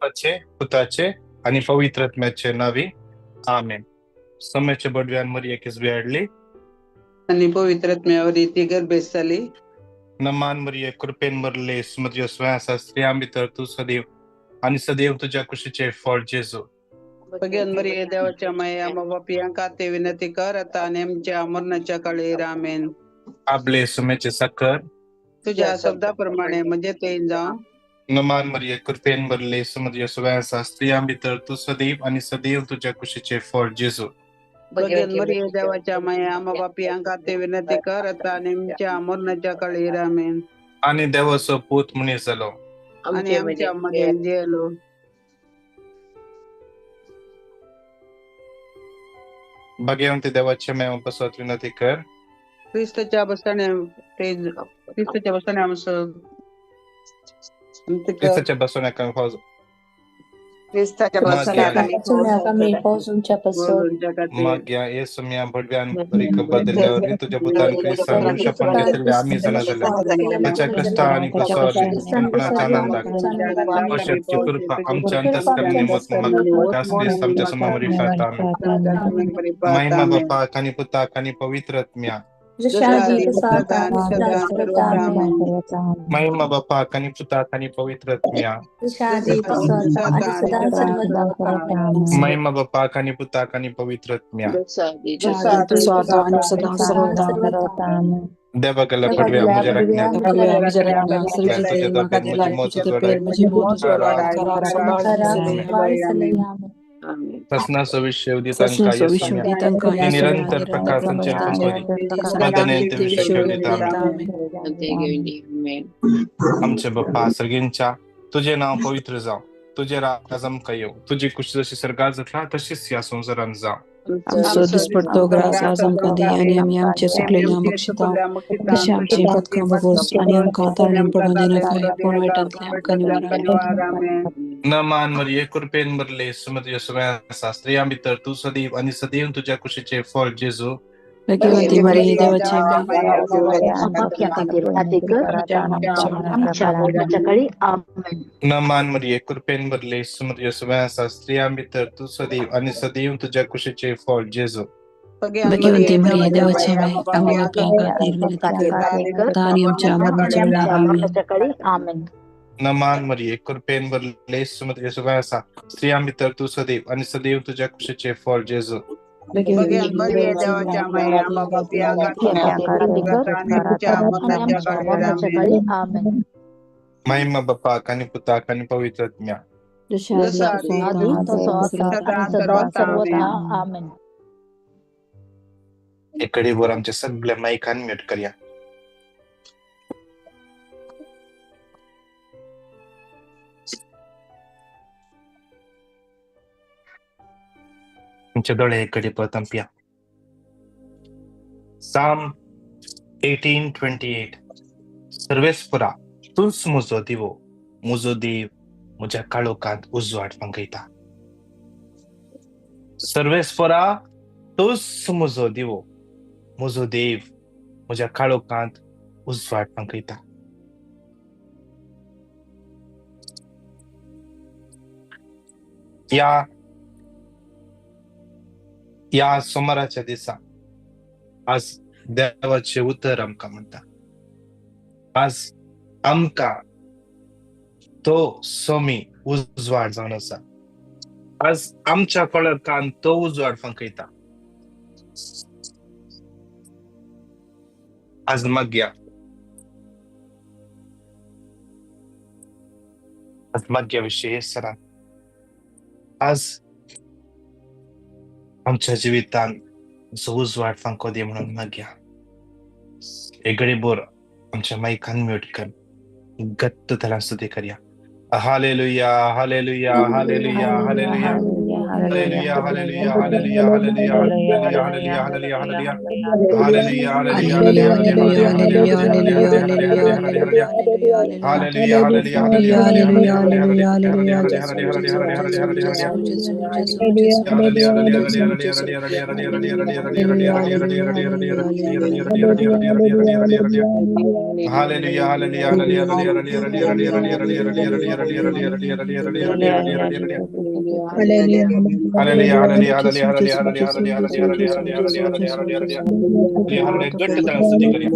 बापाचे, पुताचे आणि पवित्र आत्म्याचे नावी आमेन. समयाचे बडव्यान मरी एकीच बियाडली आणि पवित्र आत्म्यावर ती गर्भेस झाली. नमान मरिये कृपेन मरले स्मृती स्वयासा स्त्रिया भितर तू सदैव आणि सदैव तुझ्या कुशीचे फळ जेजू. भगवान मरिये देवाच्या माया बापियांका ते विनंती कर आता आणि आमच्या मरणाच्या काळी आमेन. आपले सुमेचे साखर तुझ्या शब्दाप्रमाणे म्हणजे ते जा. नमान मरिये कृपेन मरले स्मृती स्वयासा स्त्रिया भितर तू सदैव आणि सदैव तुझ्या कुशीचे फळ जेजू. भगवान मरिये देवाच्या माया बापियांका ते विनंती कर आता आणि आमच्या मरणाच्या काळी आमेन. आणि देवाचं पूत म्हणे झालो आणि आमच्या मध्ये जेलो. भगवंत देवाच्या माया बसवत विनंती कर. ख्रिस्ताच्या बसताने आमचं ख्रिस्ताच्या बसवण्या Cristaच्या मग या येसु मिया भडव्यान परिक बदलल्यावर तुझ्या भूतान ख्रिस्ता मनुष्य पण घेतलेले आम्ही जण झाले त्याच्या कष्ट आणि कुसावर संपणाच्या आनंदात वर्षाची कृपा आमच्या अंतस्करणी मत मग त्यास आमच्या समोर रिफात आम्ही महिमा बापा कानी पुता कानी पवित्र आत्म्या महिमा बापा कानी पुता कानी पवित्र आत्म्या महिमा बापा कानी पुता कानी पवित्र आत्म्या देवागला पडव्या मुझे रखना विषय उदितांका निरंतर प्रकाश आमचे बाप्पा सर्गींच्या तुझे नाव पवित्र जाव तुझे राजम येऊ तुझी कुश जशी सरकार जटला तशीच या संसारात जाव आमचो दिसपडतो ग्रास आज आमकां दी आनी आमी आमचे चुकलेल्या बक्षिता तशें आमची पथकां बगोस आनी आमकां तारणें पडून दिनाकाय पूण वायटांतल्यान आमकां निवारण न मान मरिये कृपेन मरले सुमती यशोया स्त्रियां भितर तू सदैव आणि सदैव तुझ्या कुशीचे फळ जेजू. भगवती मरिये देवाची न मान मरिये कृपेन मरले सुमती यशोया स्त्रियां भितर तू सदैव आणि सदैव तुझ्या कुशीचे फळ जेजू. भगवती मरिये देवाची आमेन. नमान मरिये कृपेन मरले सुमती यशोया स्त्रियां भितर तू सदैव आणि सदैव तुझ्या कुशीचे फळ जेजू. महिमा बापा कानी पुता कानी पवित्र आत्म्या इकडे वर आमच्या सगळ्या माईकान म्यूट करूया. तुमच्या डोळे इकडे परतंपिया. Psalm 18:28 सर्वेस्परा तूच मुजो दिवो मुजो देव म्हज्या काळोखांत उजवाड पंगयता. सर्वेस्परा तूच मुजो दिवो मुजो देव म्हज्या काळोखांत उजवाड पंगयता. या सोमाराच्या दिसा आज देवाचे उतर आमकां म्हणटा. आज आमकां तो सोमी उजवाड जावन आसा. आज आमच्या काळोखांत तो उजवाड फंकयता. आज मागया विषयी सरान आज आमच्या जिवितान उजवाड फांको दे म्हणून मागया. एगडे बोर आमच्या माईकान म्यूट कर गत्त त्याला स्तुती करूया. Hallelujah hallelujah hallelujah hallelujah Hallelujah, hallelujah, hallelujah, hallelujah, hallelujah, hallelujah, hallelujah, hallelujah, hallelujah, hallelujah, hallelujah, hallelujah, hallelujah, hallelujah, hallelujah, hallelujah, hallelujah, hallelujah, hallelujah, hallelujah, Hallelujah, hallelujah, hallelujah, hallelujah, hallelujah, hallelujah, hallelujah, hallelujah, hallelujah, hallelujah, hallelujah, hallelujah. घट्ट तरह स्तुति करिए.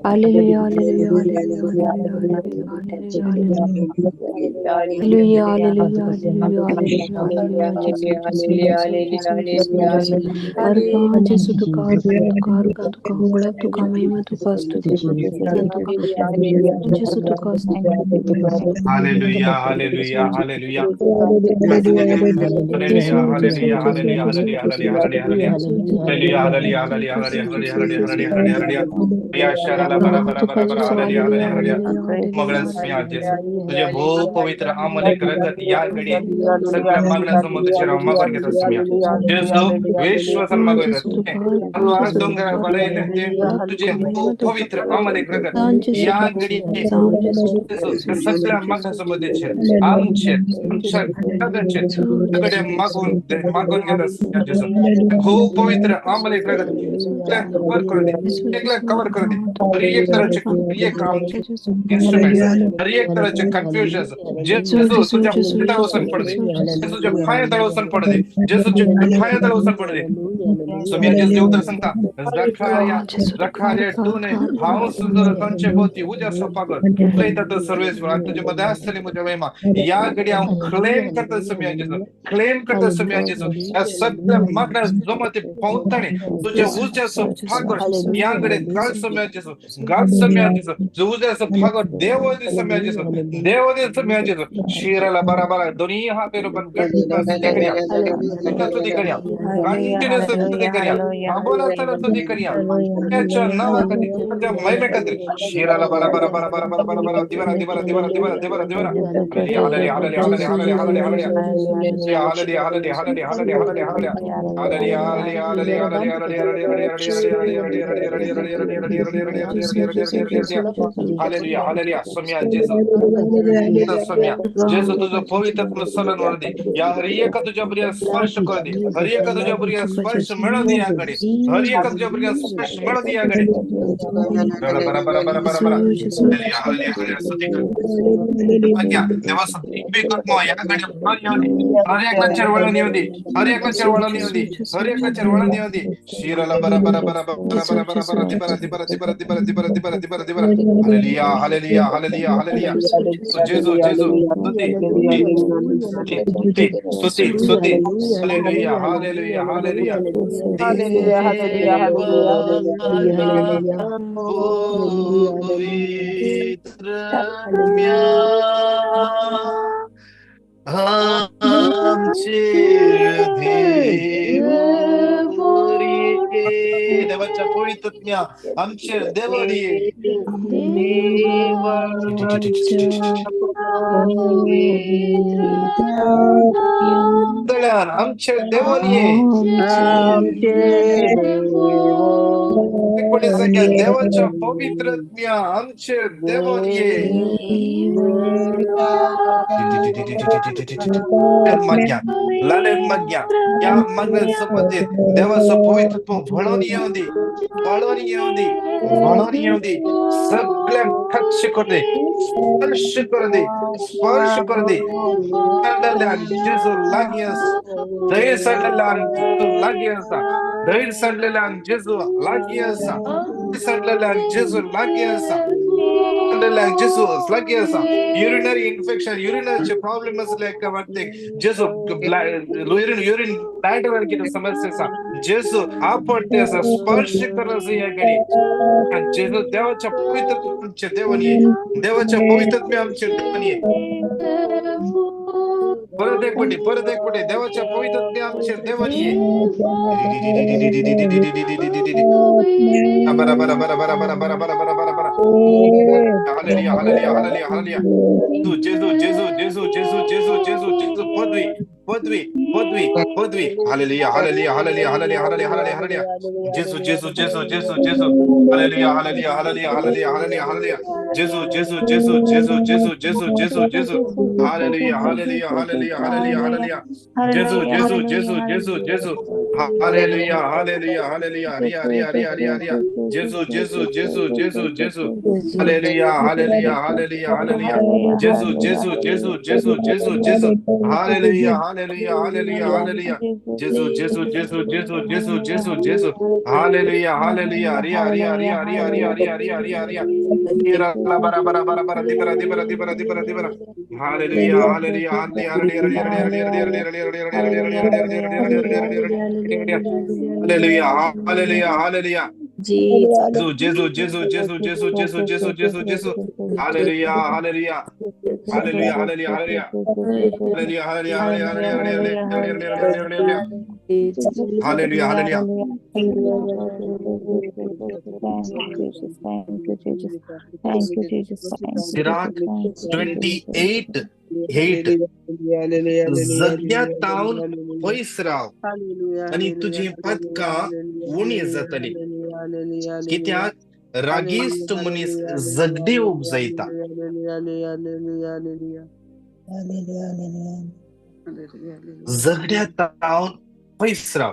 Hallelujah, hallelujah, hallelujah. Hallelujah, hallelujah, hallelujah, hallelujah, hallelujah, hallelujah, hallelujah. Hallelujah, hallelujah, hallelujah, hallelujah, hallelujah, hallelujah, hallelujah, hallelujah. या शराला बरा बरा बरा बरा hallelujah hallelujah hallelujah मगरस मी आज तुझे भो पवित्र आमले रगत या घडी सगळ्या मागण्याचं मग तुझ्या मागून घेत असतो मी जेसु विश्वासन मागवत अल्लाह दोंगरा बलेन ते तुझे भो पवित्र आमले रगत या घडी सगळ्या मागण्याचं मध्ये आमचे आमच्या घराचे सगळे मागून घेत असतो जेसु भो पवित्र आमले रगत कवर कर दे कवर कर दे हर एक तरह ये काम इंस्ट्रूमेंट्स हर एक तरह कंफ्यूजन जेसु तुझ्या तळवसन पड दे जेसुच्या पाया तळवसन पड दे जेसुच्या पाया तळवसन पड दे सोम्या जेस देवतर सांगता जखार्या टूने हाऊस जर कंचे होती उद्या सपागत प्लेतात सर्विस तुझे मध्ये असले मुझे महिमा या घडी हम क्लेम करता सोम्या जेस क्लेम करता सोम्या जेस या सगळ्या मागण्या जमते पावताने तुझे उद्या सपागत याकडे गाल सोम्या जेस गाल सोम्या जेस जो उद्या सपागत देवदी सोम्या जेस देवदी सोम्या जेस शिराला बराबर दोन्ही हाते पण कंटिन्यूअस करिया स्तुती करिया कंटिन्यूअस स्तुती करिया थांबवला तर स्तुती करिया त्याच्या नावाखाली त्याच्या महिमेखाली शिराला बराबर बराबर बराबर बराबर दिवारा दिवारा दिवारा दिवारा दिवारा दिवारा hallelujah hallelujah hallelujah hallelujah hallelujah hallelujah hallelujah hallelujah hallelujah hallelujah hallelujah hallelujah hallelujah hallelujah सोम्या जेसु सोम्या जेसु तुझं पवित्र सलन वर्दी या हर एक तुझ्या प्रिय स्पर्श कर दे हर एक तुझ्या प्रिय स्पर्श मिळू दे याकडे हर एक तुझ्या प्रिय स्पर्श मिळू दे याकडे बरा बरा बरा बरा बरा बरा हालेलुया हालेलुया हालेलुया स्तुती कर आज्ञा देवा स्तुती बेकत्म याकडे हर एक चरवळणी होती हर एक चरवळणी होती हर एक चरवळणी होती शिराला बरा बरा बरा बरा बरा बरा बरा दिबरा दिबरा दिबरा दिबरा दिबरा दिबरा दिबरा दिबरा हालेलुया हालेलुया हालेलुया हालेलुया जेसु जेसु स्तुती स्तुती स्तुती स्तुती hallelujah hallelujah hallelujah Hallelujah, hallelujah, पवित्र आमचे देवाच्या पवित्रज्ञा आमचे देवरी आमचे देवरी सगळ्या देवाच्या पवित्रज्ञा आमचे देवरी लालेन माग्या या मागण्यासंबंधी देवाचं पवित्रत्व वळून येऊ दे वळून येऊ दे वळून येऊ दे सगळ्या टच कर दे स्पर्श कर दे स्पर्श कर दे जेसु लागियस दैर सडलेला जेसु लागियस दैर सडलेला जेसु लागियस सडलेला जेसु लागियस युरिनरी इन्फेक्शन युरिनरीचे प्रॉब्लेम असले का वाटते जेसु युरिन बॅटवर की समस्या जेसु आपण त्याचा स्पर्श करायचं या घडी जेसु देवाच्या पवित्रतेचे देवनी देवाच्या पवित्रते आमचे देवनी परत एक पटी देवाच्या पवित्रते आमचे देवनी बरा बरा बरा बरा बरा बरा बरा बरा बरा hallelujah hallelujah hallelujah hallelujah. Jezu Jezu Jezu Jezu Jezu Jezu जेजू पदवी पदवी पदवी पदवी. Hallelujah hallelujah hallelujah hallelujah hallelujah hallelujah hallelujah. Jezu Jezu Jezu Jezu Jezu. Hallelujah hallelujah hallelujah hallelujah hallelujah hallelujah. Jezu Jezu Jezu Jezu Jezu Jezu Jezu Jezu. Hallelujah hallelujah hallelujah hallelujah hallelujah. Jezu Jezu Jezu Jezu Jezu. Hallelujah hallelujah hallelujah. रिया रिया रिया रिया रिया. Jezu Jezu Jezu Jezu Jezu. Hallelujah hallelujah hallelujah hallelujah. Jezu Jezu Jezu Jezu Jezu Jezu. Hallelujah hallelujah hallelujah hallelujah. Jezu Jezu Jezu Jezu Jezu Jezu Jezu. Hallelujah hallelujah. रिया रिया रिया रिया रिया रिया रिया रिया रिया. Ira la bara bara bara bara di bara di bara di bara di bara di bara. Hallelujah, hallelujah, hallelujah, hallelujah, hallelujah, hallelujah, hallelujah. Jesus. Jesu, Jesu, Jesu, Jesu, Jesu, Jesu, Jesu, Jesu. Hallelujah, hallelujah, hallelujah, hallelujah, hallelujah. Hallelujah, hallelujah, hallelujah, hallelujah, hallelujah, hallelujah, hallelujah. Sirach 28:8. जगद्या तावन पयस राव आणि तुझी पदका उणी जातली. कित्याक रागिष्ट मनीस जगडी उपजयता. जगड्या तावन पयस राव.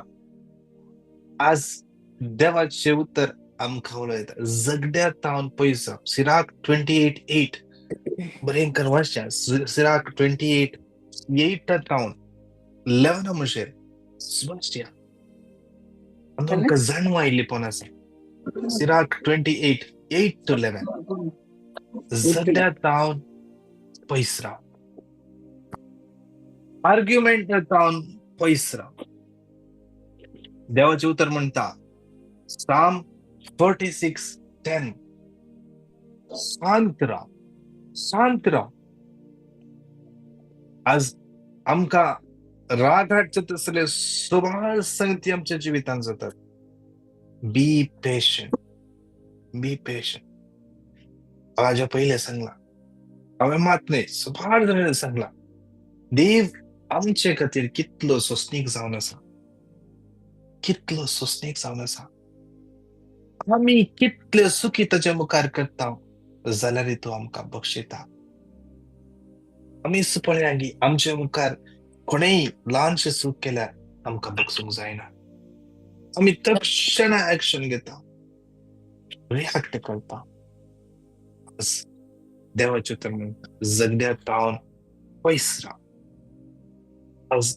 आज देवाचे उत्तर आमकां उलयता. जगड्या तावन पयस राव. सिराक 28:8. भयंकर वाचच्या. सिराक 28:8 तावन 11 म्हणशेर वाचच्या. आमकां जाणवा आयिल्ली पण आसा. सिराक 28:8-11. जगड्या तावन पयस राव. आर्ग्युमेंट तावन पयस राव. देवाचे उतर म्हणता साम 46:10. शांत राव. शांत राव. आज आमकां राग हाडचे तसले सुमार संगती आमच्या जिवितांत जातात. Be patient. Be patient. हाज्या पयले सांगला. हांवें मात न्ही सुमार जाणांनी सांगला. देव आमचे खातीर कितलो सोंसणीक जावन आसा. कितलो सोंसणीक जावन आसा. आमी कितले सुखी ताच्या मुखार करता जाल्यार तो आमकां बक्षिता. आमी सुपळ्यांगी आमच्या मुखार कोणेय ल्हानशें चूक केल्यार आमकां बक्षूंक जायना. आमी तक्षण एक्शन घेता. रिएक्ट करता. देवाचे उतर म्हणटा जगड्या तावन पयस राव. आज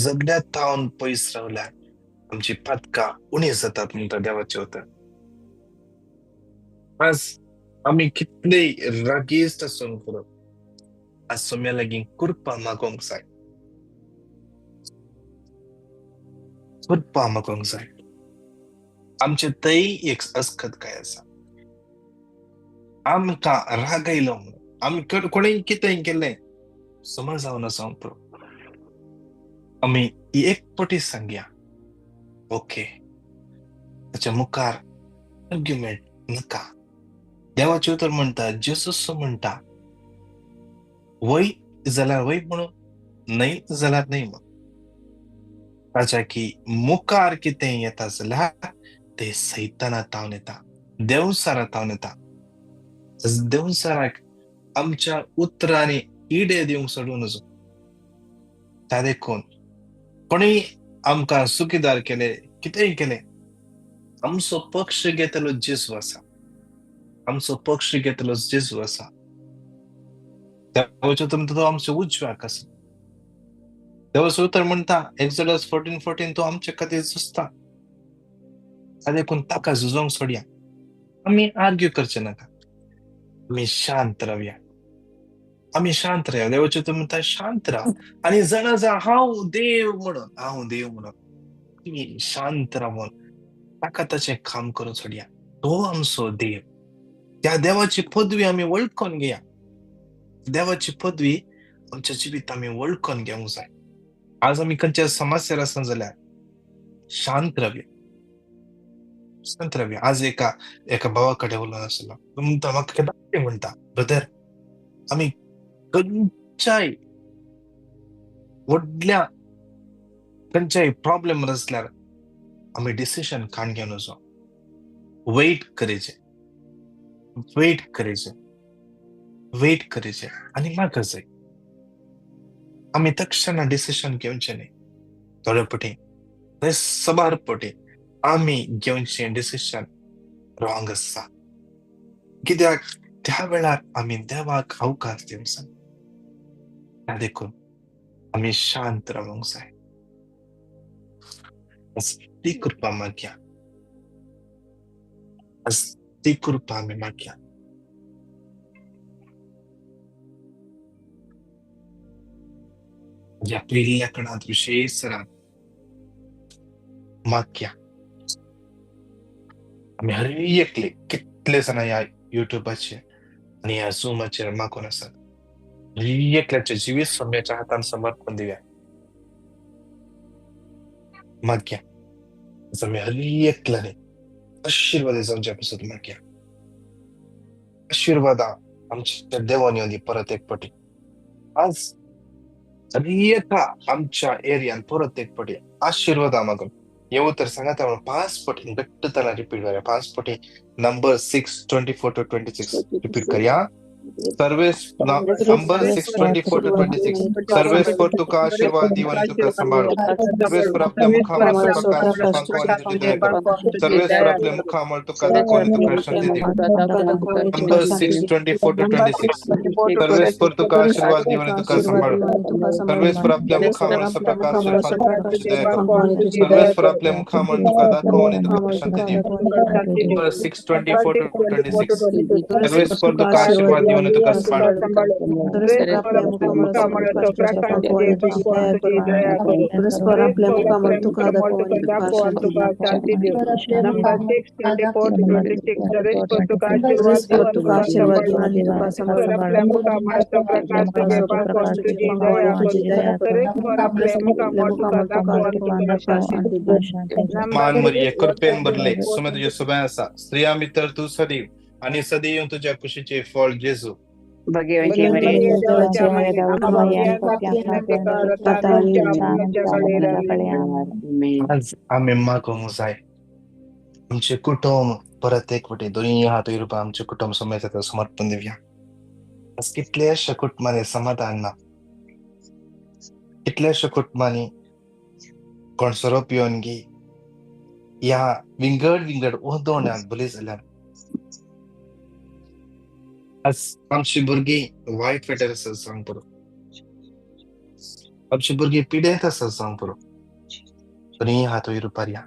जगड्या तावन पयस रावल्यार आमची पदकां उणी जातात म्हणटा देवाचे उतर. आज आमी कितलेय रागिश्ट आसूंक पुरो. आज सोम्या लागीं कृपा मागोंक जाय. कृपा मागोंक जाय. आमचे थंय एक अस्खत काय आसा. आमकां राग आयलो म्हणून आमी कोणेय कितेंय केलें समज जावन आसा पुरो. आमी एक पटी सांगया. ओके. ताच्या मुखार आर्ग्युमेंट नाका. देवाचे उतर म्हणटा जेसूस म्हणटा वय जाल्यार वय म्हणून, न्हय जाल्यार न्हय म्हणून. ताच्या की मुखार कितें येता जाल्यार ते सैताना तावन येता. देवसारा तावन येता. देवसाराक आमच्या उतरांनी इडे दिवंक सोडूं नजो. त्या देखून कोणीय आमकां सुखीदार केले कितेंय केलें आमचो पक्ष घेतलो जेजू आसा. आमचो पक्ष घेतलो जेजू आसा. देवाचे उतर म्हणटा तो आमच्या उजव्याक आसा. देवाचे उतर म्हणटा एक्झोडस 14:14 तो आमचे खातीर झुजता. त्या देखून ताका झुजोंक सोडया. आमी आर्ग्यू करचे नाका. आमी शांत रावया. आमी शांत रावया. देवाचे उतर म्हणटा शांत राव आनी जाणा जा हांव देव म्हणून. हांव देव म्हणून. आमी शांत रावून ताका ताचें काम करून सोडया. तो आमचो देव. त्या देवाची पदवी आमी वळखून घेया. देवाची पदवी आमच्या जिवितांत आमी वळखून घेवंक जाय. आज आमी खंयच्या समस्यार आसा जाल्यार शांत रावया. संत रवी आज एका एका भावाकडे उलून असला म्हणता म्हाका कितें म्हणटा ब्रदर आम्ही खंयच्याय व्हडल्या खंयच्याय प्रॉब्लेम असल्यार आम्ही डिसिशन काण घेवन वचो वेट करेचे आणि म्हाका जाय आम्ही तक्षण डिसिशन घेवचे न्ही थोडे पटी सबार पटी आम्ही घेवचे डिसिशन रॉंग आसा कित्याक त्या वेळार आम्ही देवाक अवकाश दिवचा त्या देखून आम्ही शांत रावंक जाय ती कृपा मागया ती कृपा आम्ही मागया या पहिल्या कणात विशेष रात मागया आम्ही हर एकले कितले जण या युट्यूबाचेर आणि या झूमाचेर मागून आसात हर एकल्याचे जिवीत सम्याच्या हातान समर्पण दिव्या मागया आम्ही हर एकल्याने आशीर्वाद जावच्या पासून मागया आशीर्वादा आमच्या देवान येऊन परत एक पटी आज एका आमच्या एरियान परत एक पटी आशीर्वाद मागून येऊ तर सांगा त्यामुळे 5 पटी घट्ट त्याला रिपीट करूया 5 पटी नंबर 6:24-26 रिपीट करूया सर्वेस नंबर 6:24-26 सर्वेस पर तुका आशीर्वाद दिवानी तुका सांभाळो सर्वेस पर आपल्या मुखावर प्रकाश पंकवानी तुझी दया करो सर्वेस पर आपल्या मुखावर तुका दाखवानी तुका शांती दे नंबर 6:24-26 सर्वेस पर तुका आशीर्वाद दिवानी तुका सांभाळो सर्वेस पर आपल्या मुखावर प्रकाश पंकवानी तुझी दया करो सर्वेस पर आपल्या मुखावर तुका दाखवानी तुका शांती दे नंबर 6:24-26 सर्वेस पर तुका आशीर्वाद दिवानी तुका सांभाळो मान मरिये कृपेन भरले सुमे तुझे सुबह असा स्त्रिया मित्र तू सदैव आणि सदैव तुझ्या कुशीचे फळ जेजू आज आम्ही मागूंक जाय आमचे कुटुंब परत एक पटी दोन्ही हात रुपये आमचे कुटुंब समेत समर्पण देऊया आज कितल्याशा कुटुंबाने समाधान ना कितल्याशा कुटुंबांनी कोण सरोप येऊन गी या विंगड ओदोण्यात बली जाल्यार आज आमची भुरगीं वायट वेटेर आसा सांग पुरो आमची भुरगीं पिडेत आसा सांग पुरो दोन्ही हात रुपारिया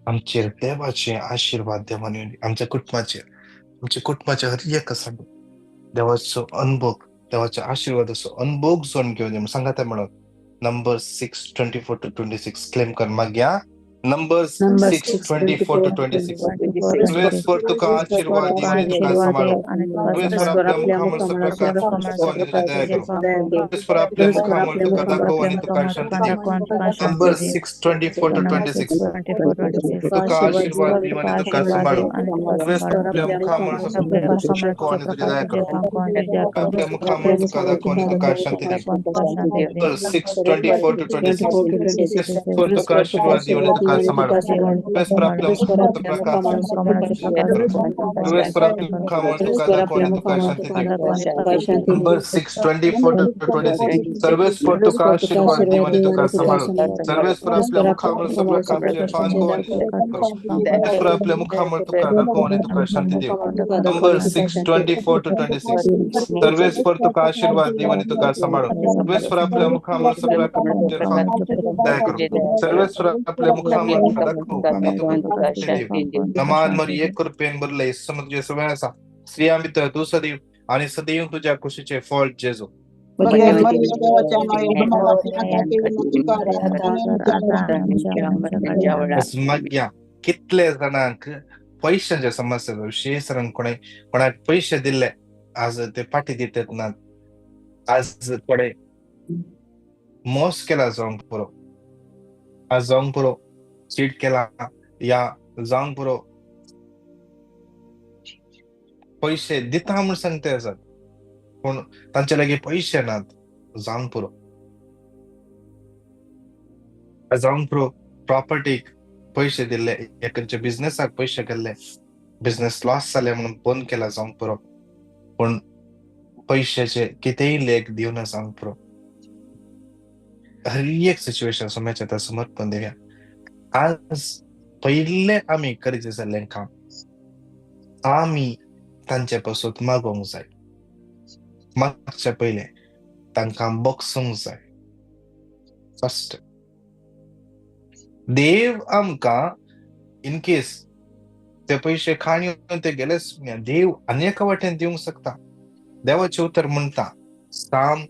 आमचेर देवाचे आशीर्वाद देवान आमच्या कुटुंबाचे हर एक आसा देवाचो अनुभव देवाच्या आशीर्वादाचो अनुभव जोन घेवन सांगा ते म्हणून नंबर 6:24-26 क्लेम कर मागया नंबर 6:24-26 सर्वेस पर तुका आशीर्वाद दिवानी तुका सांभाळो सर्वेस पर आपल्या मुखावर प्रकाश पंकवानी तुझी दया करो सर्वेस पर आपल्या मुखावर तुका दाखवानी तुका शांती दे नंबर 6:24-26 तुका आशीर्वाद दिवानी तुका सांभाळो सर्वेस पर आपल्या मुखावर प्रकाश पंकवानी तुझी दया करो आपल्या मुखावर तुका दाखवानी तुका शांती दे नंबर 6:24-26 पर तुका आशीर्वाद दिवानी तुका समारो सर्वेस पर आपल्या मुखावर प्रकाश सर्वेस पर आपल्या मुखावर तुका दाखवानी तुका शांती दे नंबर 6:24-26 सर्वेस पर तुका आशीर्वाद दिवानी तुका समारो सर्वेस पर आपल्या मुखावर प्रकाश पंकवानी सर्वेस पर आपल्या मुखावर तुका दाखवानी तुका शांती दे नंबर 6:24-26 सर्वेस पर तुका आशीर्वाद दिवानी तुका समारो सर्वेस पर आपल्या मुखावर प्रकाश दया करो सर्वेस पर आपल्या मुखावर नमान मरिये कृपेन भरले समज सवय असा स्त्रिया मित्र तू सदैव आणि सदैव तुझ्या कुशीचे फळ जेजू माग्या कितले जणांक पैशांच्या समस्या विशेष कोणाक पैसे दिले आज ते पाठी दितात ना आज थोडे मोस केला जावंक पुरो आज जावंक पुरो चीट केला या जावंक पुरो पैसे दिता म्हणून सांगते आसात पूण तांचे लागीं पैसे नात जावंक पुरो जावंक पुरो प्रॉपर्टीक पैसे दिले एकांच्या बिझनेसाक पैसे गेल्ले बिझनेस लॉस जाले म्हणून बंद केला जावंक पुरो पूण पैशाचे कितेंय लेख दिवना जावंक पुरो हर एक सिच्युएशन सोम्याच्या समर्पण दिवया आज पहिले आमी करीत जाल्लें काम आमी तांचे पासून मागोवंक जाय मागचे पहिले तांकां बक्षूंक जाय फर्स्ट देव आमकां इन केस ते पैसे खाण ते गेले देव अनेक वाटेन दिवंक शकता देवाचे उतर म्हणटा साम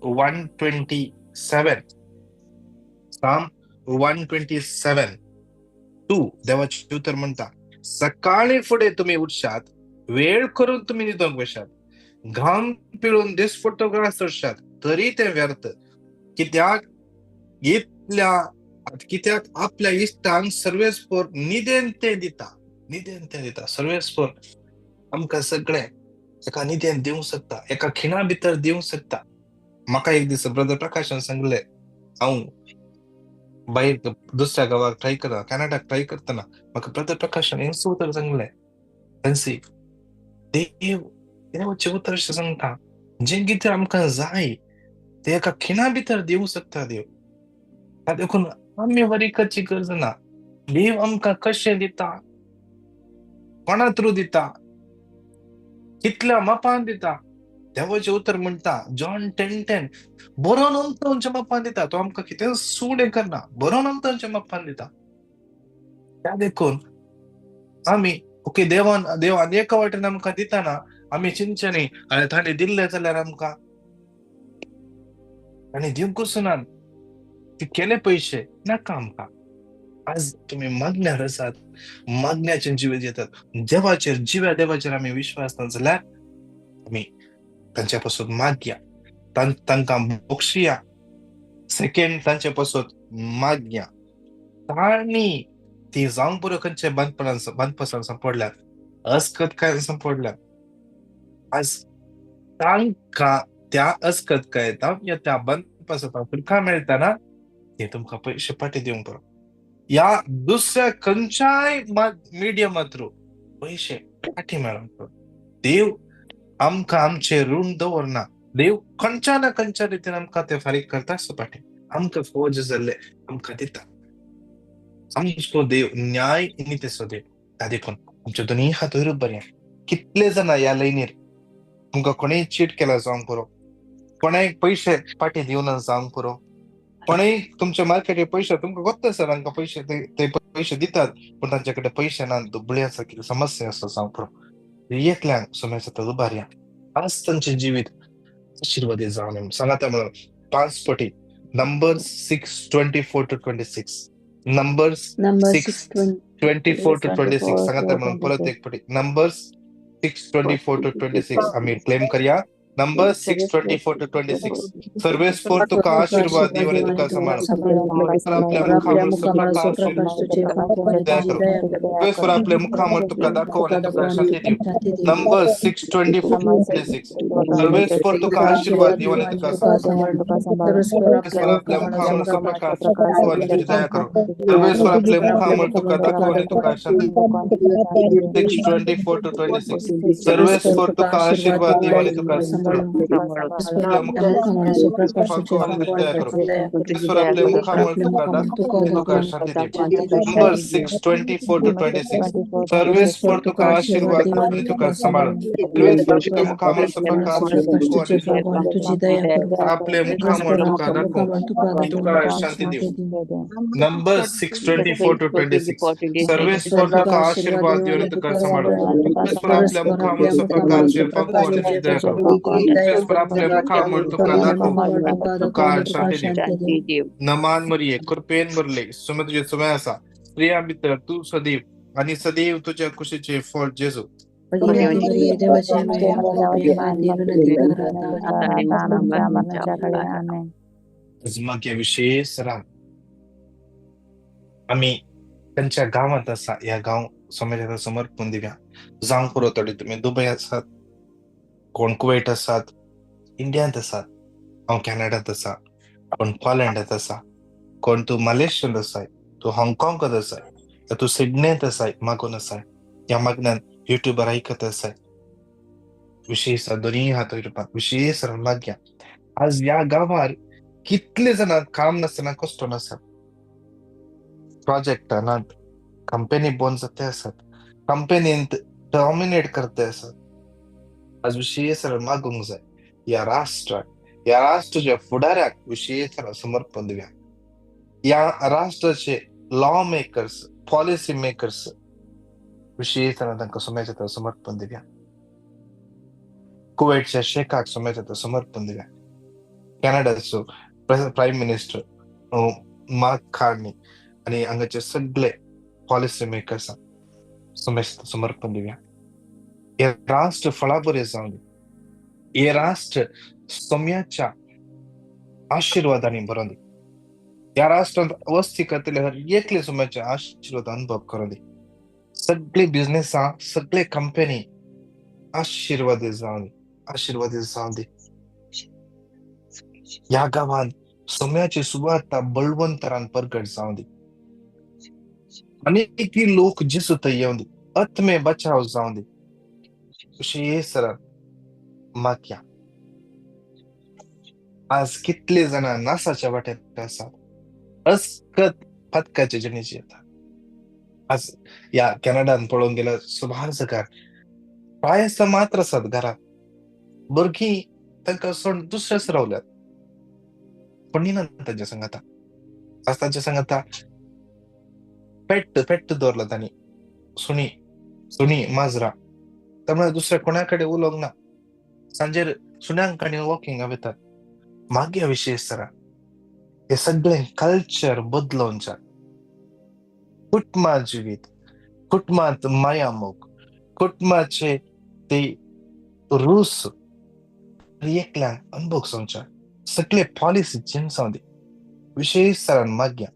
127 साम 127 2 देवाचे उतर म्हणटा सकाळी फुडें तुम्ही उठशात वेळ करून तुम्ही न्हिदोंक बसात घाम पिळून दीस फोटोग्राफ करशात तरी ते व्यर्थ कित्याक आपल्या इश्टांक सर्वेस्पोर निदेन ते दिता सर्वेस्पोर आमकां सगळे एका निदेन दिवंक शकता एका खिणा भितर दिवंक शकता म्हाका एक दीस ब्रदर प्रकाशान सांगले हांव भायर दुसऱ्या गावाक ट्राय करता कॅनडाक ट्राय करतना म्हाका ब्रदर प्रकाशान हें उतर सांगलें तांसी देवाचें उतर अशें सांगता जें कितें आमकां जाय ते एका खिणा भितर दिवंक शकता देव देखून आमी वरी करची गरज ना देव आमकां कशें दिता कोणा थ्रू दिता कितल्या मापान दिता देवाचें उतर म्हणटा जॉन 10:10 बरोवन अमतांच्या मापान दिता तो आमकां कितें सूड करना बरोवन अमतांच्या मापान दिता त्या देखून आमी ओके देव अनेक वाटेन आमकां दिताना आमी चिंतचे ताणें दिल्ले जाल्यार आमकां ताणें दिवंकूच ना ते केले पैसे नाका आमकां आज तुम्ही मागण्यार आसात मागण्याचे जिवे येतात देवाचेर आमी विश्वास ना जाल्यार आमी तांच्या पासून मागया तांकां बक्षिया सेकंड तांचे पासून मागया तांणी ती जावंक पुरो खंयचे बंदपणान संपडल्यात अस्कतकाय संपडल्यात आज तांकां त्या अस्कतकायेता या त्या बंदपणान तुमकां मेळटा ते तुमकां पैसे पाटी दिवंक पुरो या दुसऱ्या खंयच्याय मिडियमा थ्रू पैसे पाठी मेळोंक देव आमकां आमचे ऋण दवरना देव खंयच्या ना खंयच्या रितीन आमकां ते फारीक करताच पाठी आमकां फौज जाल्ले आमकां दिता आमचो देव न्याय नितेचो देव त्या देखून आमच्या दोनी हात वयर बरें कितले जाणा ह्या लायनीर तुमकां कोणेय चीट केला जावंक पुरो कोणाय पैसे पाटी दिवना जावंक पुरो कोणेय तुमच्या मार्केट पैसे तुमकां गोत्ता सर हांकां पैसे ते पैसे दितात पूण तांचे कडेन पैसे ना दुबळी आसा कितें समस्या आसा जावंक पुरो एकल्यांक सोम्याच्या उबारया आज तांचे जिवीत आशिर्वादी जावन सांगा त्या म्हणून 5 पटी नंबर्स 6:24-26 नंबर्स 6:24-26 सांगा त्या म्हणून परत एक पटी नंबर्स 6:24-26 आम्ही क्लेम करूया नंबर 6:24-26 सर्वेस्पोर तुका आशीर्वाद दिवं आनी तुका सांबाळ आपल्या मुखावर सर्वेस्पोर आपल्या मुखावर तुका दाखव आनी तुका शांती दिव नंबर 6:24-26 सर्वेस्पोर तुका आशीर्वाद दिवं आनी तुका सर्वेस्पोर आपल्या मुखावर प्रकाश दाखव आनी तुझी दया करो सर्वेस्पोर आपल्या मुखावर तुका दाखव आनी तुका शांती 6:24-26 सर्वेस्पोर तुका आशीर्वाद दिवं आनी तुका नंबर 6:24-26 सर्वेस्पोर तुका आशीर्वाद आनी तुका सांबाळ आपल्या मुखावर तुका दाखव आनी तुका शांती दिव नंबर 6:24-26 सर्वेस्पोर तुका आशीर्वाद दिवं आनी तुका सांबाळ आपल्या मुखावर प्रकाश पावो आनी तुजी दया करो नमान मरिये कृपेन भरले सुमे तुझे समय आसा प्रिया भितर तू सदैव आणि सदैव तुझ्या कुशीचे फळ जेजू विशेष राग आम्ही त्यांच्या गावात असा या गाव समाजाला समर्पण दिव्या जावंक पुरवतली. तुम्ही दुबय आसात, कोण कुवेट आसात, इंडियांत आसात, हांव कॅनडात आसा, कोण पोलंडात आसा, कोण तूं मलेशियांत आसाय, तूं हाँगकाँगात आसाय, तूं सिडनेंत आसाय मागून आसाय, या मागण्यान युट्यूबर ऐकत आसाय. विशेष दोन्ही हात विशेष माग्या आज या गावार कितले जण काम नसताना कष्ट नसतात. प्रोजेक्ट अनात कंपनी बंद जाते असत, कंपनींत डॉमिनेट करते असत. आज विशेष मागूंक जाय या राष्ट्राच्या फुडाऱ्याक विशेष समर्पण दिव्या. या राष्ट्राचे लॉ मेकर्स, पॉलिसी मेकर्स विशेष तांकां समाजात समर्पण दिव्या. कुवेटच्या शेखाक समाजात समर्पण दिव्या. कॅनडाचो प्राईम मिनिस्टर मार्क कार्नी आणि हांगाचे सगळे पॉलिसी मेकर्स समाजात समर्पण दिव्या. हे राष्ट्र फळाबरे जावन दी. हे राष्ट्र सोम्याच्या आशीर्वादाने बरोवन दी. या राष्ट्रात वस्ती करतले हर एकले सोम्याचे आशीर्वाद अनुभव करून दी. सगळे बिझनेस सगळे कंपनी आशीर्वादित जावन दी. या गावात सोम्याची सुवार्ता बळवंतरान प्रगट जावन दी. अनेक लोक जिसू थंय येवन दी. आत्मे बचाव जावन दी. विशेष मागया आज कितले जण नासाच्या वाट्यात आसात, अस्कत पदकाचे जणीची येतात. आज या कॅनडान पळोवंक गेल्यार सुमार जगार पायस मात्र आसात घरात. भुरगीं तांकां सोड दुसऱ्याच रावल्यात, पण ना तांच्या सांगाता. आज तांच्या सांगाता पेट्ट दवरला तांणी, सुणी माजरा. त्यामुळे दुसऱ्या कोणाकडे उलोवंक ना. सांजेर सुण्यांकडे वॉकिंग वयतात. मागे विशेष हे सगळे कल्चर बदलोवच्या कुटुंबा जिवीत, कुटुंबात मायामोग, कुटुंबाचे ते रूस एकल्यान अनुभव सोंच्या सगळे पॉलिसी चेंज जावन दी. विशेष सरान माग्या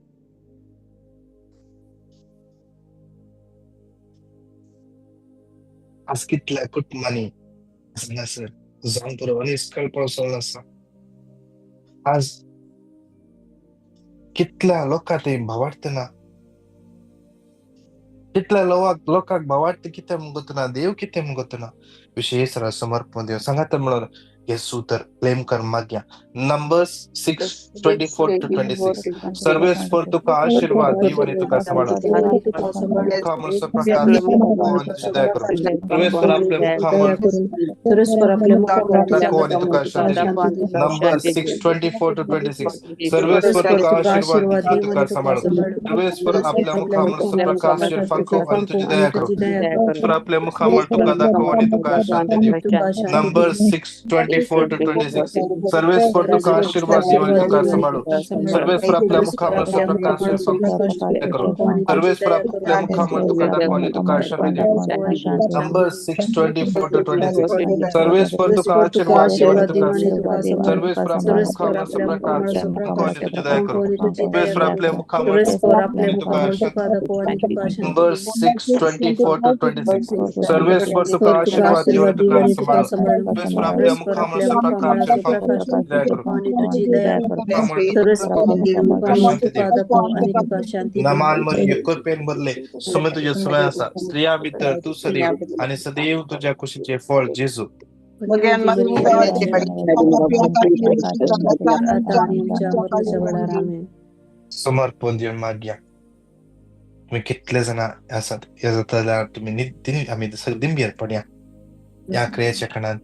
आज कितल्या कुटुंबांनी जाऊन पुरो निष्कळ पावसाळा आसा. आज कितल्या लोकांक ते भावार्थना, कितल्या लोकांक भावार्थ कितें मुगतना, देव कितें मुगतना. विशेष समर्पण देव सांगात म्हणून हे सूत्र क्लेम कर माग्या. नंबर्स 6:24-26 सर्वेस फॉर तुका आशीर्वाद दिवनी तुका सांभाळू. मुखामूळ प्रकार दया करून सर्वेस फॉर आपल्या मुखामूळ दाखवून तुका शांती. नंबर 6:24-26 सर्वेस फॉर तुका आशीर्वाद दिवनी तुका सांभाळू. सर्वेस फॉर आपल्या मुखामूळ प्रकाश फंकोवनी तुझी दया करून फॉर आपल्या मुखामूळ तुका दाखवून तुका शांती दिव. नंबर 6:24-26 सर्वेस फॉर तुका आशीर्वाद दिवनी तुका सांभाळू. सर्वेस फॉर आपल्या मुखामूळ प्रकाश फंकोवनी करून सर्वेस फॉर आपल्या मुखामूळ तुका दाखवून तुका शांती दिव. नंबर 6:24-26 सर्वेस फॉर तुका आशीर्वाद दिवनी तुका सर्वेस फॉर आपल्या मुखामूळ प्रकाश फंकोवनी तुझी दया करून सर्वेस फॉर आपल्या मुखामूळ तुका शांती. नंबर 6:24-26 सर्वेस फॉर तुका आशीर्वाद दिवनी तुका सांभाळू. सर्वेस फॉर आपल्या मुखामूळ प्रकाश फंकोवनी दया करून नमान मरिय कृपेन बदले सुमे तुझे समय असा. स्त्रिया भितर तू सदैव आणि सदैव तुझ्या कुशीचे फळ जेजू. समर्पण देऊन माग्या. तुम्ही कितले जण आसात या जाता तुम्ही नित्य आम्ही दिंबी पड्या या क्रियेच्या खणात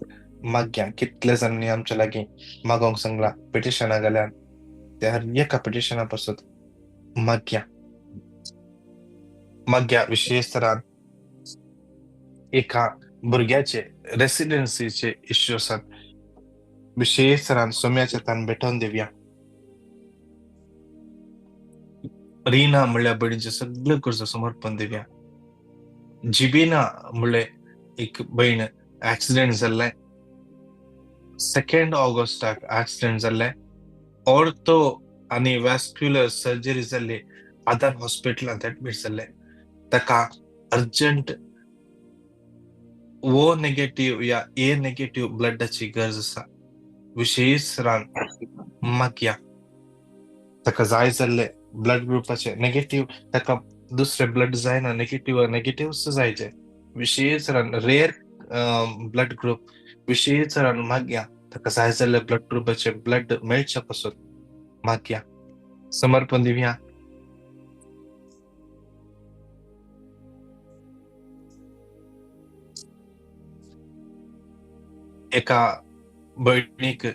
माग्या. कितले जणांनी आमच्या लागी मागोंक सांगला पिटिशना गेल्यान त्या हर एका पिटिशना पासून माग्या विशेष तरान एका भुरग्याचे रेसिडेन्सीचे इश्यू आसात. विशेष तरान सोम्याच्या तान भेटवून देवया. रीना म्हणल्या बहिणीचे सगळे कर्ज समर्पण देवया. जिबीना म्हणले एक बहीण ऍक्सिडेंट जाल्ले 2 ऑगस्टाक ऍक्सिडेंट जाल्ले. ऑर्थो आणि वॅस्क्युलर सर्जरी जाल्ली आधार हॉस्पिटलांत एडमिट जाल्ले. ताका अर्जंट ओ नेगेटिव्ह या ए नेगेटिव्ह ब्लडाची गरज आसा. विशेष रान मागया. ताका जाय जाल्ले ब्लड ग्रुपाचे नेगेटिव्ह, ताका दुसरे ब्लड जायना, नेगेटिव्ह जायचे. विशेष रान रेअर ब्लड ग्रुप विशेष रान मागया. ताका जाय जाल्ले ब्लड ग्रुपाचे ब्लड मेळचे पासून मागया. समर्पण दिवया. एका भयणीक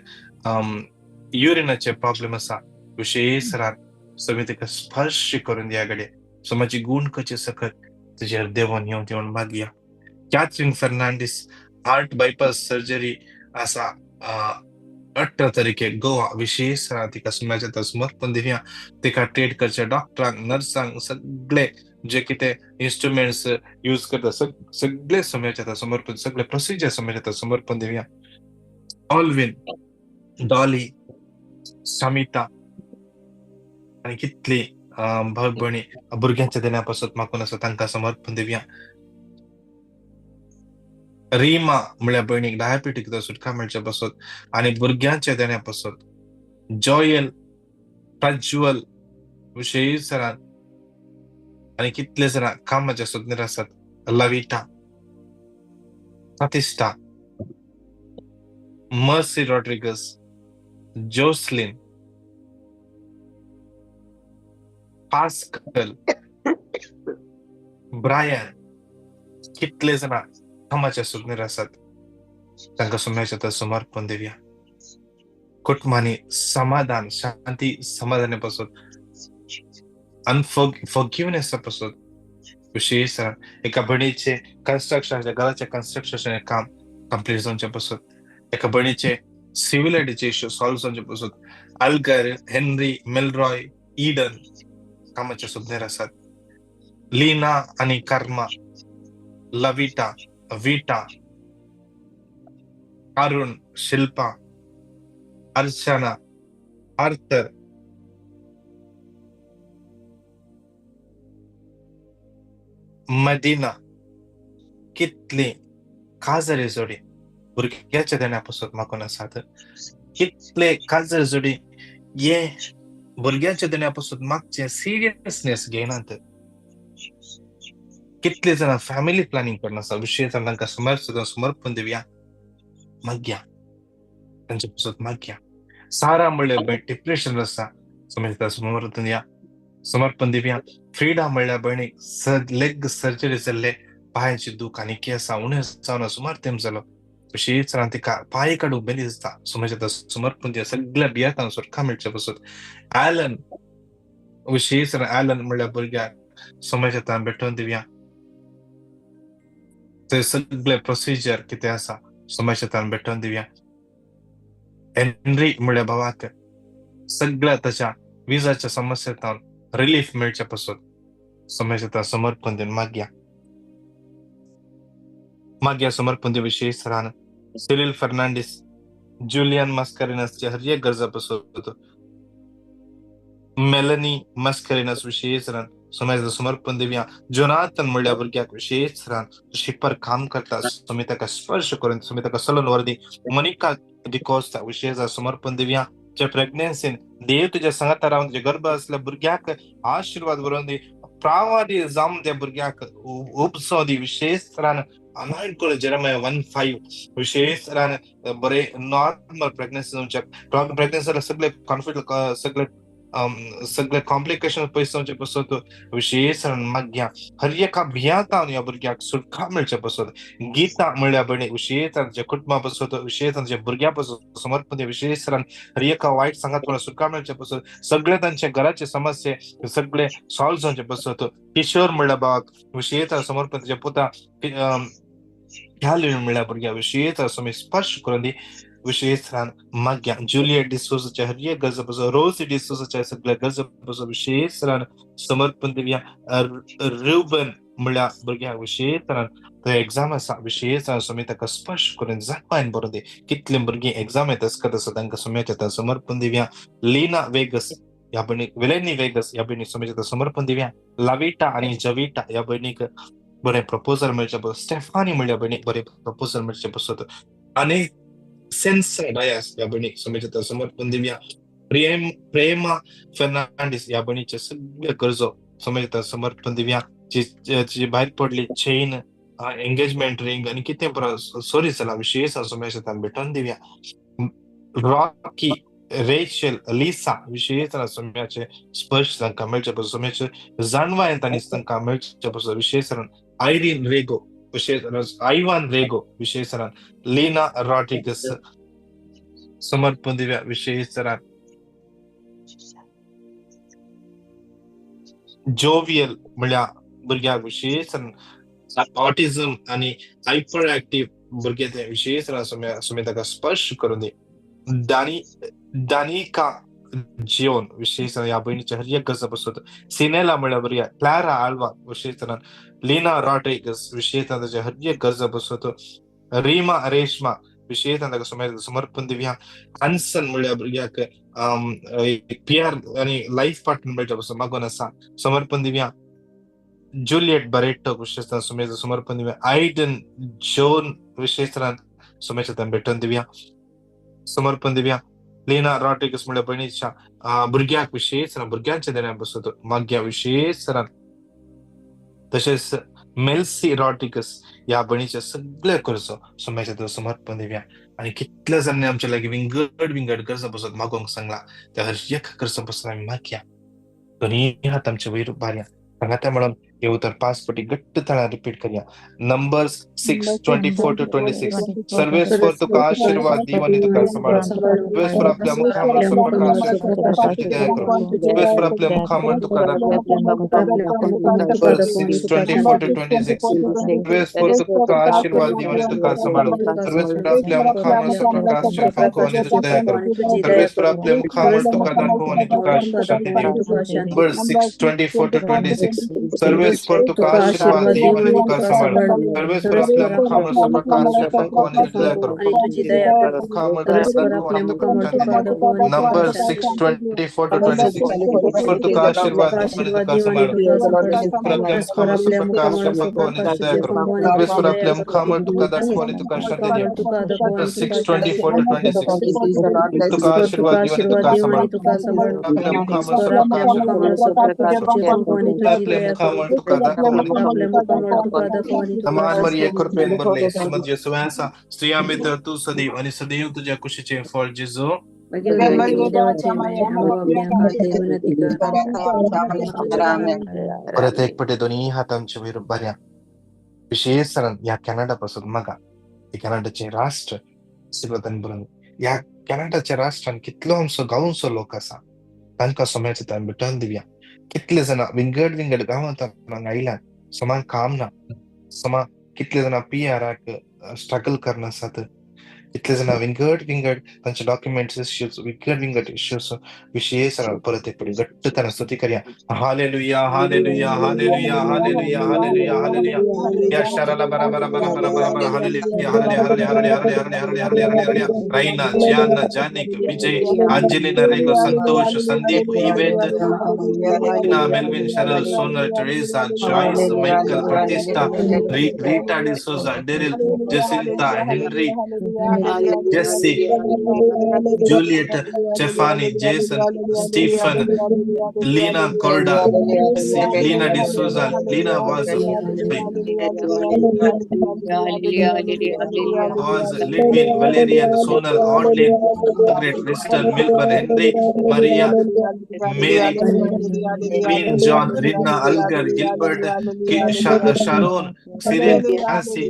युरिनाचे प्रॉब्लेम आसा. विशेष रान सगळे तिका स्पर्श करून दिया घडये. माझी गुण कचे सकत तुझेर देवून येवन मागया. Catherine Fernandes heart bypass surgery आसा 18 तारीखे गोवा. विशेष रान तिका समाजात समर्पण दिवया. तिका ट्रीट करचे डॉक्टरांक, नर्सांक, सगळे जे कितें इन्स्ट्रुमेंट्स यूज करता सगळे समाजात समर्पण, सगळे प्रोसिजर समाजात समर्पण दिवया. ऑलविन, डॉली, समिता आणि कितली भाव भयणी भुरग्यांच्या दिनापासून मागून आसा तांकां समर्पण दिवया. रीमा म्हळ्यार भयणीक डायबिटीक सुटका मेळचे पासून आणि भुरग्यांच्या देण्यापासून जॉयल, प्रज्वल विशेष रान आणि कितले जाणां कामाच्या सुज्ञर आसात. लविटा, प्रतिष्ठा, मर्सी रॉड्रिगस, जोसलिन, पास्कल, ब्रायन कितले जाणां कामाच्या सुज्ञर आसात. तांकां समाजात समर्पण दिवया. कुटुंबांनी समाधान, शांती, समाधानापासून अनफॉर्गिवनेस पासून विशेष एका भयणीचे कन्स्ट्रक्शनाचे घराचे कन्स्ट्रक्शन काम कंप्लीट जावचे पासून, एका भयणीचे सिव्हिलिटीचे इश्यू सॉल्व जावचे पासून अल्गर, हेनरी, मेलरॉय, ईडन कामाचे सुज्ञर आसात. लीना आणि कर्मा, लविटा, विटा, अरुण, शिल्पा, अर्चना, आर्थर, मदिना कितली काजरे जोडी भुरग्याच्या देण्यापासून मागून आसात. कितले काजर जोडी हे भुरग्याच्या देण्यापासून मागचे सिरियसनेस घेयनात. कितले जाणां फॅमिली प्लॅनिंग करून आसा. विशेष तांकां समर्पण दिवया. मागया तांचे पासून मागया. सारा म्हणल्यार डिप्रेशन आसा. समर्पण दिवया. समर्पण दिवया. फ्रीडा म्हणल्यार भयणीक लेग सर्जरी जाल्ले पांयाची दूख आणि केसां उणें जावन सुमार तेंप जालो. विशेष रान तिका पांय काडूंक बेगीन दिसता. समाजात समर्पण दिवया. सगळ्या भियेंतांक सुटका मेळचे पासून ॲलन विशेष ॲलन म्हणल्यार भुरग्याक समाजात भेटोवन दिवया. ते सगळे प्रोसिजर कितें आसा समाजात भेटोवन दिवया. हेनरी म्हणल्यार भावाक सगळ्या ताच्या विजाच्या समस्येंतल्यान रिलीफ मेळचे पासून समाजात समर्पण दिवन मागया. मागया समर्पण दिवया. विशेष रान सिरिल फर्नांडीस, जुलियन मास्कारेनसच्या हर एक गरजा पासून मेलनी मास्कारेनस विशेष रान समाजात समर्पण दिवया. जोनाथन म्हणल्यार भुरग्याक विशेष रान शिपर काम करता. तुमी ताका स्पर्श करून तुमी ताका सलोन वर्दी. मनिका डिकोस्टा विशेष समर्पण दिवया. जे प्रेग्नेन्सीन देव तुज्या संगता रावन तुजे गर्भ असल्या भुरग्याक आशीर्वाद बरोवन दी. प्रावादी जावन त्या भुरग्याक उपसो दी. विशेष रान अनॉइंट कर. जेरेमिया 1:5 विशेष रान बरे नॉर्मल प्रेग्नेन्सी जावचे. प्रेग्नेन्सी सगळे कॉन्फ्लिक्ट सगळे कॉम्प्लिकेशन पयस जावचे पासून विशेष रान मागया. हर एका भियेंतान ह्या भुरग्याक सुटका मेळचे पासून. गीता म्हणल्यार भयणी विशेष जे कुटुंबा पासून विशेष जे भुरग्या पासून समर्पण दिवया. विशेष रान हर एका वायट संगत सुटका मेळचे पासून सगळे तांचे घराचे समस्ये सगळे सॉल्व जावचे पासून. किशोर म्हणल्यार भावाक विशेष समर्पण तुजे पुता ह्या म्हणल्यार भुरग्या विशेष तुमी स्पर्श करून दी. विशेष रान मागया. जुलियट डिसोजाच्या हर एक गरजा पासून, रोज डिसोजाच्या सगळ्या गरजा पासून विशेष रान समर्पण दिवया. रुबन म्हणल्यार भुरग्याक विशेष रान एग्जाम आसा. विशेष रान तुमी ताका स्पर्श करून जापायन बरोवन दी. कितले भुरगीं एग्जाम येता आसता तांकां समाजात समर्पण दिवया. लीना वेगस या बहिणीक विलेनी वेगस या बहिणी समजता समर्पण दिव्या. लाविटा आणि जविटा या बहिणीक बरे प्रपोजल मेळचे पळय. स्टेफानी म्हणल्या बहिणीक बरे प्रपोजल मेळचे पळय. आणि सेन्सा डायस या बहिणीक समजता समर्पण दिव्या. प्रेमा फर्नांडिस या बहिणीचे सगळे गरजो समजता समर्पण दिव्या. जी भायर पडली चेन एंगेजमेंट रिंग आणि कितें सॉरी चला विशेष समजता भेटून दिव्या. रॉकी रेचल लिसा विशेष समयाचे स्पर्श तांकां मेळचे पळय. समयाचे जाणवाय तांणी तांकां मेळचे पळय. विशेष आयरीन रेगो विशेष आयवान रेगो विशेष लीना रॉड्रिगस समर्पण दिव्या. विशेष जोवियल म्हणल्या भुरग्याक विशेष ऑटिझम आणि हायपर ऍक्टिव्ह भुरगे ते विशेष समय ताका स्पर्श करून दी. दानिका जिओन विशेष या बहिणीच्या हर एक गरजा बसवत. सिनेला म्हणल्या भुरग्या क्लारा आल्वा विशेष लीना रॉड्रिगस विशेष ताच्या हर एक गरजा बसवत. रीमा रेशमा विशेष ताका समर्पण दिव्या. हन्सन म्हणल्या भुरग्याक पियर आणि लाईफ पार्टनर मेळच्या बसत मागून आसा समर्पण दिव्या. जुलियट बरेटो विशेष समर्पण दिव्या. आयडन जोन विशेष समयाच्या भेटून दिव्या समर्पण दिव्या. लीना रॉड्रिगस म्हणल्या बहिणीच्या भुरग्याक विशेष भुरग्यांच्या देण्या बसत माग्या विशेष तसेच मेल्सी रॉड्रिगस या बहिणीच्या सगळ्या गरजो समयाच्या समर्पण दिव्या. आणि कितल्या जणांनी आमच्या लागीं विंगड गरजा बसत मागोंक सांगला त्या हर एक गरजा बसत आम्ही मागया. दोन्ही हात आमच्या वयर उभारया. सांगा त्या म्हणून हे उतर 5 पटी घट्ट तळा रिपीट करूया. नंबर्स 6:24-26. सर्वेश्वर तुका आशीर्वाद दिव आणि तुका सांभाळ. सर्वेश्वर आपल्या मुखावर प्रकाश दया करो. सर्वेश्वर आपल्या मुखावर तुका दाखव. 6:24-26. सर्वेश्वर तुका आशीर्वाद दिव आणि तुका सांभाळ. सर्वेश्वर आपल्या मुखावर प्रकाश फंको आणि तुका दया करो. सर्वेश्वर आपल्या मुखावर तुका दाखव आणि तुका शांती देव. नंबर 6:24-26. सर्वेश्वर तुका आशीर्वाद दिव आणि तुका सांभाळ. सर्वेश्वर आपल्या मुखावर प्रकाश फंको आणि तुका दया करो. मुखावर तुका दाखव आणि तुका शांती देव. नंबर 6:24-26. सर्वेश्वर तुका आशीर्वाद दिव आणि तुका सांभाळ. सर्वेश्वर आपल्या मुखावर प्रकाश फंको आणि तुका दया करो. सर्वेश्वर आपल्या मुखावर तुका दाखव आणि तुका शांती देव. 6:24-26. तुका आशीर्वाद दिव आणि तुका सांभाळ. आपल्या मुखावर प्रकाश आपल्या मुखावर तुका दाखव आणि समान मरिये कृपेन भरले श्रीमंत येशूचा स्त्रिया मित्र तू सदैव आणि सदैव तुझ्या कुशीचे फळ जेजू. परत एक पटे दोन्ही हात आमच्या वयर उभारया. विशेष या कॅनडा पासून मागा कॅनडाचे राष्ट्र आशीर्वादान भरून या कॅनडाच्या राष्ट्रान कितलो आमचो गांवचो लोक आसा तांकां समयाचे ताण भेटून दिवया. कितले जण विंगड गावांत आयल्यात समान काम ना समा कितले जण PR स्ट्रगल करना आसात. कितले जण विंगड तांचे डॉक्युमेंट्स इश्यूज विंगड इश्यूज विशेष परत एक पडी घट्ट तन स्तुती करया. Hallelujah hallelujah hallelujah hallelujah hallelujah hallelujah. या शराला बराबर hallelujah hallelujah hallelujah hallelujah hallelujah. Raina Gianna जानिक विजय अंजलिना रेगो संतोष संदीप इवेंट ना Melvin Sheryl Sonal Teresa Joyce Michael Pratishtha Rita D'Souza Daryl Jacinta Henry Jessie Juliet Stephanie Jason Stephen Leena कोर्डा लीना डिसोजा लीना वाज लिडविन वलेरियन सोनल ऑडलिन ग्रेट Crystal Milburn Henry Maria Mary Queen John रिन्ना अल्गर Gilbert Sharon Cyril Casey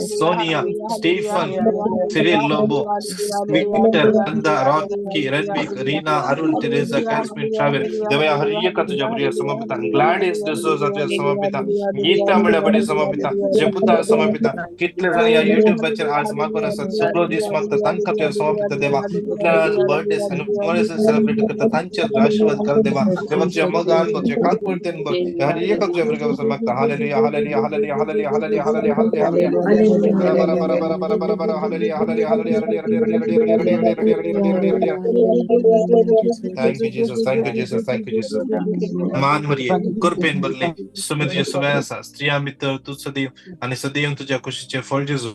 Sonia Stephen Cyril Lobo Victor अंदा Rocky रणवीक Reena Arun Teresa कैस्मिन ट्रैवल देवया हर एक तुझ्या प्रिय समर्पित ग्लॅडिस डिसोजा तुझ्या समर्पित गीता बडे समर्पित जपुता समर्पित कितले जण या YouTube वरचे आज मागून असतात सगळं दिस मागतात तांका तुझ्या समर्पित देवा. आज बर्थडे सेलिब्रेट करतात तांचे आशीर्वाद कर देवा. देवा तुझ्या मगान तुझ्या काकपुरतेन बघ हर एक तुझ्या प्रिय समर्पित hallelujah hallelujah hallelujah hallelujah hallelujah hallelujah hallelujah hallelujah hallelujah hallelujah Thank you, Jesus. Thank you, Jesus. Thank you, Jesus. मानवरी कृपेन बरले सुमे तुझे सुबह स्त्रिया मित्र तू सदैव आणि सदैव तुझ्या खुशीचे फळ जेजू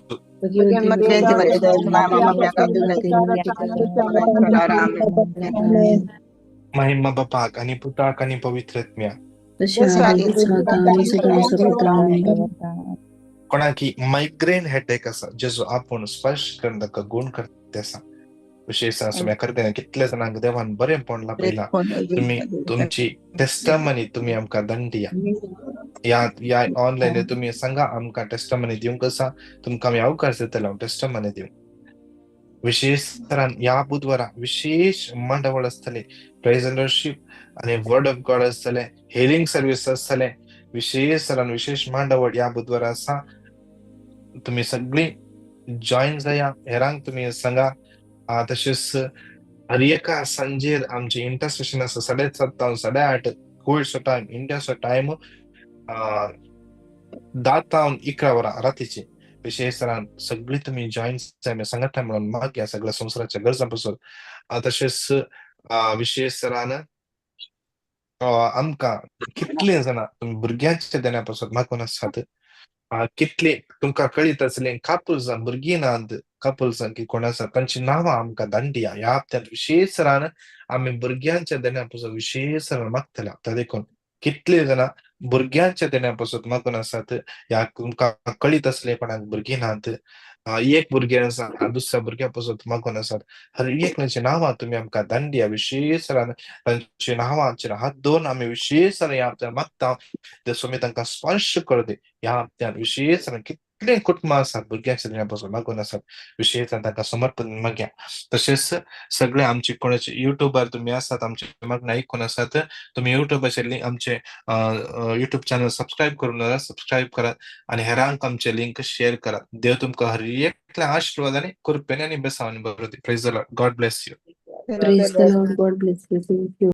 महिमा बापाक आणि पुताक आणि पवित्रत्म्या कोणाकी मायग्रेन हेडेक असा जेजू आपण स्पर्श करण्याक गुण करते असा विशेष असं करते कितले जणांक देवान बरें पडला पहिला तुम्ही तुमची टेस्टमनी तुम्ही आमकां दंडिया या ऑनलाईन तुम्ही सांगा आमकां टेस्टमनी दिवंक कसा तुमकां आमी अवकाश दितलो टेस्टमनी दिवंक विशेष तरान या बुधवारा विशेष मंडळ असतले प्रेज अँड वर्शिप आणि वर्ड ऑफ गॉड असतले हिलिंग सर्व्हिस असतले विशेष तरान विशेष मंडळ या बुधवारा असा तुम्ही सगळी जॉईन जाया हेरांक तुम्ही सांगा तशेंच हर एका सांजेर आमचे इंटरसेशन आसा 7:30 8:30 गोयचो टाइम इंडियाचो टाइम 10 ते 11 वरां रातीचे विशेष तरान सगळी तुम्ही जॉईन जाय संघटना म्हणून मागया सगळ्या संवसाराच्या गरजांपासून तशेंच विशेष तरान आमकां कितले जाणां तुम्ही भुरग्यांच्या देण्यापासून मागून आसात कितले तुमकां कळीत आसलें कापुल्सां भुरगीं नात कपल्सां की कोण आसा तांची नांवां आमकां धाडया ह्या हप्त्यांत विशेष तरान आमी भुरग्यांच्या देण्यापासून विशेष तरान मागतले हप्ता देखून कितले जाणां भुरग्यांच्या देण्यापासून मागून आसात ह्या तुमकां कळीत आसलें कोणाक भुरगीं नात एक भुरगें आसा दुसऱ्या भुरग्या पासून मागून आसात हर एकल्याची नांवां तुमी आमकां धाडया विशेष तरान तांची नांवांचेर हात दवरून आमी विशेष तरान ह्या हप्त्यांत मागता जसो आमी तांकां स्पर्श करू दे ह्या हप्त्यांत विशेष तरान कितले कुटुंबां आसात भुरग्यांच्या देण्यापासून मागून आसात विशेष तरान तांकां समर्पण मागया तशेंच सगळे आमचे कोणाचे युट्यूबार तुम्ही आसात आमचे मागणें आयकून आसात तुम्ही युट्यूबाचेर आमचे युट्यूब चॅनल सबस्क्राईब करून सबस्क्राईब करात आणि हेरांक आमचे लिंक शेअर करात देव तुमकां हर एकल्या आशिर्वादाने कृपेने आणि बेसावाने भरू दे praise the Lord God bless you Praise the Lord. God bless you. Thank you.